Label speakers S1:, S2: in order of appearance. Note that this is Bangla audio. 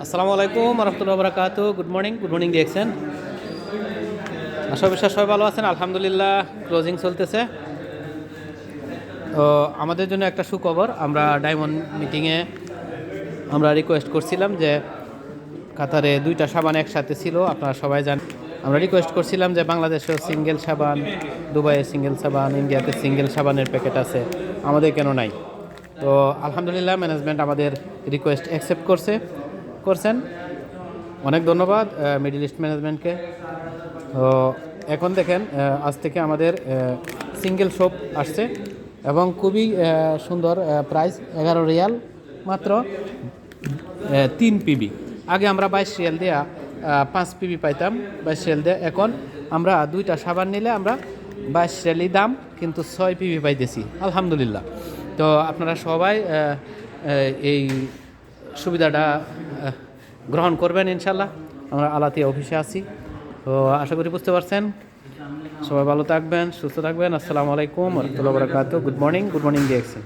S1: আসসালামু আলাইকুম রহমতুল্লাহ বরকাত। গুড মর্নিং দেখছেন। আশা বিশ্বাস সবাই ভালো আছেন আলহামদুলিল্লাহ। ক্লোজিং চলতেছে। তো আমাদের জন্য একটা সুখবর, আমরা ডায়মন্ড মিটিংয়ে আমরা রিকোয়েস্ট করছিলাম যে কাতারে দুইটা সাবান একসাথে ছিল, আপনারা সবাই জানেন। আমরা রিকোয়েস্ট করছিলাম যে বাংলাদেশেও সিঙ্গেল সাবান, দুবাইয়ে সিঙ্গেল সাবান, ইন্ডিয়াতে সিঙ্গেল সাবানের প্যাকেট আছে, আমাদের কেন নাই? তো আলহামদুলিল্লাহ ম্যানেজমেন্ট আমাদের রিকোয়েস্ট অ্যাকসেপ্ট করছেন। অনেক ধন্যবাদ মিডল ইস্ট ম্যানেজমেন্টকে। তো এখন দেখেন, আজ থেকে আমাদের সিঙ্গেল শপ আসছে এবং খুবই সুন্দর প্রাইস, 11 রিয়াল মাত্র 3 পিবি। আগে আমরা 22 রিয়াল দেওয়া 5 পিবি পাইতাম, 22 রিয়াল দেওয়া। এখন আমরা দুইটা সাবান নিলে আমরা 22 রিয়ালই দাম, কিন্তু 6 পিবি পাইতেছি আলহামদুলিল্লাহ। তো আপনারা সবাই এই সুবিধাটা গ্রহণ করবেন ইনশাল্লাহ। আমরা আলাতিয়া অফিসে আছি, তো আশা করি বুঝতে পারছেন। সবাই ভালো থাকবেন, সুস্থ থাকবেন। আসসালামু আলাইকুম রহমতুল্লাহ বরকাত। গুড মর্নিং দেখছেন।